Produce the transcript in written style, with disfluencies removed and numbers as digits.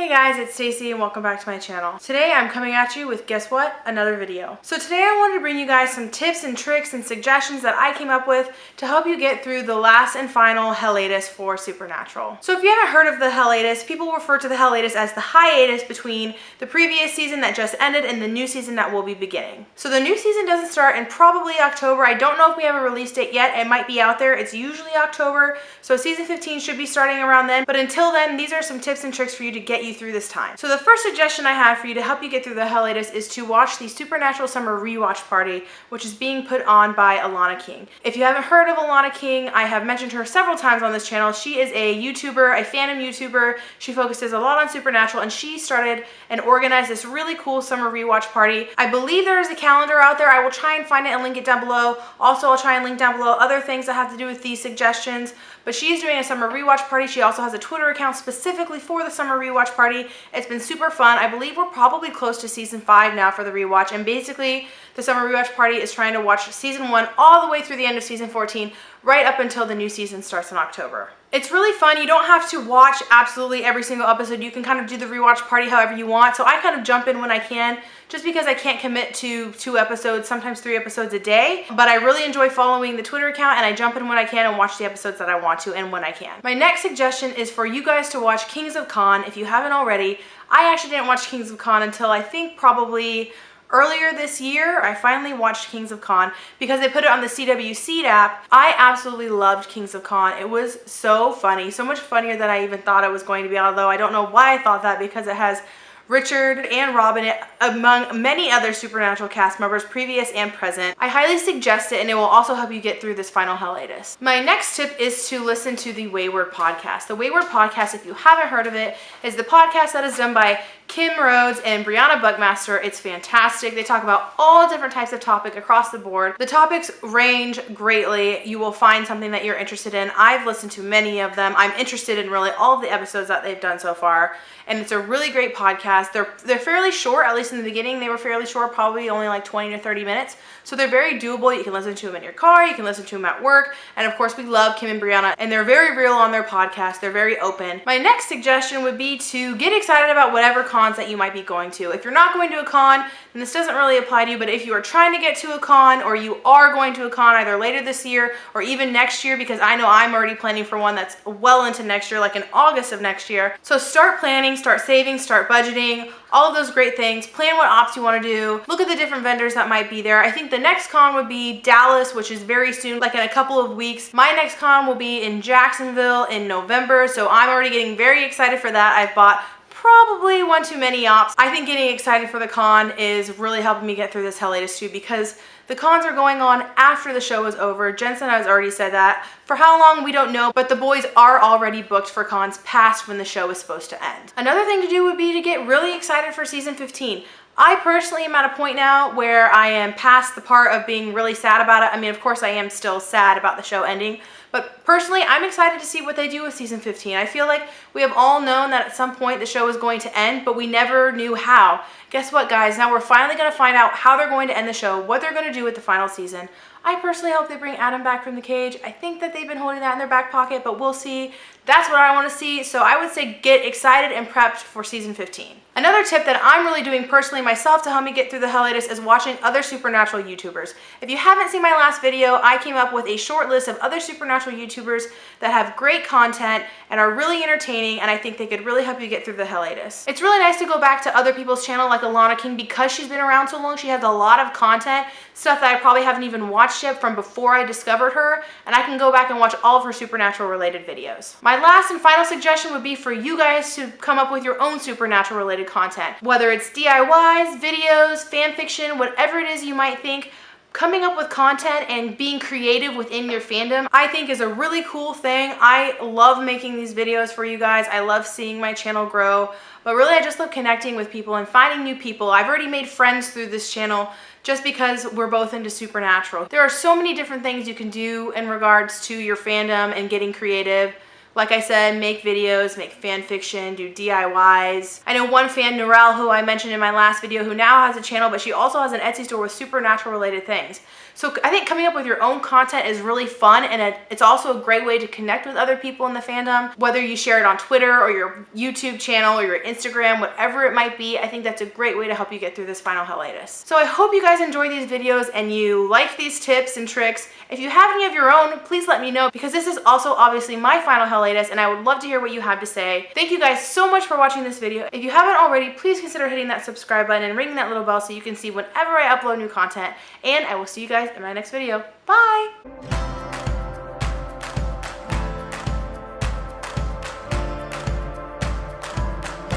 Hey guys, it's Stacy and welcome back to my channel. Today I'm coming at you with, guess what? Another video. So today I wanted to bring you guys some tips and tricks and suggestions that I came up with to help you get through the last and final Hellatus for Supernatural. So if you haven't heard of the Hellatus, people refer to the Hellatus as the hiatus between the previous season that just ended and the new season that will be beginning. So the new season doesn't start in probably October. I don't know if we have a release date yet. It might be out there. It's usually October. So season 15 should be starting around then. But until then, these are some tips and tricks for you to get you through this time. So the first suggestion I have for you to help you get through the Hellatus is to watch the Supernatural Summer Rewatch Party, which is being put on by Alana King. If you haven't heard of Alana King, I have mentioned her several times on this channel. She is a YouTuber, a fandom YouTuber. She focuses a lot on Supernatural, and she started and organized this really cool summer rewatch party. I believe there is a calendar out there. I will try and find it and link it down below. Also, I'll try and link down below other things that have to do with these suggestions. But she is doing a summer rewatch party. She also has a Twitter account specifically for the summer rewatch party. It's been super fun. I believe we're probably close to season 5 now for the rewatch. And basically, the summer rewatch party is trying to watch season 1 all the way through the end of season 14, right up until the new season starts in October. It's really fun. You don't have to watch absolutely every single episode. You can kind of do the rewatch party however you want. So I kind of jump in when I can, just because I can't commit to 2 episodes, sometimes 3 episodes a day. But I really enjoy following the Twitter account, and I jump in when I can and watch the episodes that I want to and when I can. My next suggestion is for you guys to watch Kings of Con if you haven't already. I actually didn't watch Kings of Con until I think probably earlier this year. I finally watched Kings of Con because they put it on the CW Seed app. I absolutely loved Kings of Con. It was so funny, so much funnier than I even thought it was going to be, although I don't know why I thought that, because it has Richard and Robin, among many other Supernatural cast members, previous and present. I highly suggest it, and it will also help you get through this final Hellatus. My next tip is to listen to the Wayward podcast. The Wayward podcast, if you haven't heard of it, is the podcast that is done by Kim Rhodes and Brianna Buckmaster. It's fantastic. They talk about all different types of topic across the board. The topics range greatly. You will find something that you're interested in. I've listened to many of them. I'm interested in really all of the episodes that they've done so far, and it's a really great podcast. They're fairly short, at least in the beginning. They were fairly short, probably only like 20 to 30 minutes. So they're very doable. You can listen to them in your car. You can listen to them at work. And of course, we love Kim and Brianna, and they're very real on their podcast. They're very open. My next suggestion would be to get excited about whatever cons that you might be going to. If you're not going to a con, then this doesn't really apply to you, but if you are trying to get to a con, or you are going to a con either later this year or even next year, because I know I'm already planning for one that's well into next year, like in August of next year. So start planning, start saving, start budgeting, all of those great things. Plan what ops you want to do. Look at the different vendors that might be there. I think the next con would be Dallas, which is very soon, like in a couple of weeks. My next con will be in Jacksonville in November, so I'm already getting very excited for that. I've bought probably one too many ops. I think getting excited for the con is really helping me get through this Hellatus too, because the cons are going on after the show is over. Jensen has already said that. For how long, we don't know, but the boys are already booked for cons past when the show is supposed to end. Another thing to do would be to get really excited for season 15. I personally am at a point now where I am past the part of being really sad about it. I mean, of course I am still sad about the show ending, but personally, I'm excited to see what they do with season 15. I feel like we have all known that at some point the show was going to end, but we never knew how. Guess what, guys? Now we're finally going to find out how they're going to end the show, what they're going to do with the final season. I personally hope they bring Adam back from the cage. I think that they've been holding that in their back pocket, but we'll see. That's what I want to see. So I would say get excited and prepped for season 15. Another tip that I'm really doing personally myself to help me get through the Hellatus is watching other Supernatural YouTubers. If you haven't seen my last video, I came up with a short list of other Supernatural YouTubers that have great content and are really entertaining, and I think they could really help you get through the Hellatus. It's really nice to go back to other people's channel like Alana King, because she's been around so long. She has a lot of content, stuff that I probably haven't even watched yet from before I discovered her, and I can go back and watch all of her Supernatural related videos. My last and final suggestion would be for you guys to come up with your own Supernatural related content. Whether it's DIYs, videos, fan fiction, whatever it is you might think, coming up with content and being creative within your fandom, I think is a really cool thing. I love making these videos for you guys. I love seeing my channel grow, but really I just love connecting with people and finding new people. I've already made friends through this channel just because we're both into Supernatural. There are so many different things you can do in regards to your fandom and getting creative. like I said, make videos, make fan fiction, do DIYs. I know one fan, Narelle, who I mentioned in my last video, who now has a channel, but she also has an Etsy store with supernatural related things. So I think coming up with your own content is really fun, and it's also a great way to connect with other people in the fandom. Whether you share it on Twitter or your YouTube channel or your Instagram, whatever it might be, I think that's a great way to help you get through this final hiatus. So I hope you guys enjoy these videos and you like these tips and tricks. If you have any of your own, please let me know, because this is also obviously my final hiatus and I would love to hear what you have to say. Thank you guys so much for watching this video. If you haven't already, please consider hitting that subscribe button and ringing that little bell so you can see whenever I upload new content, and I will see you guys in my next video. Bye!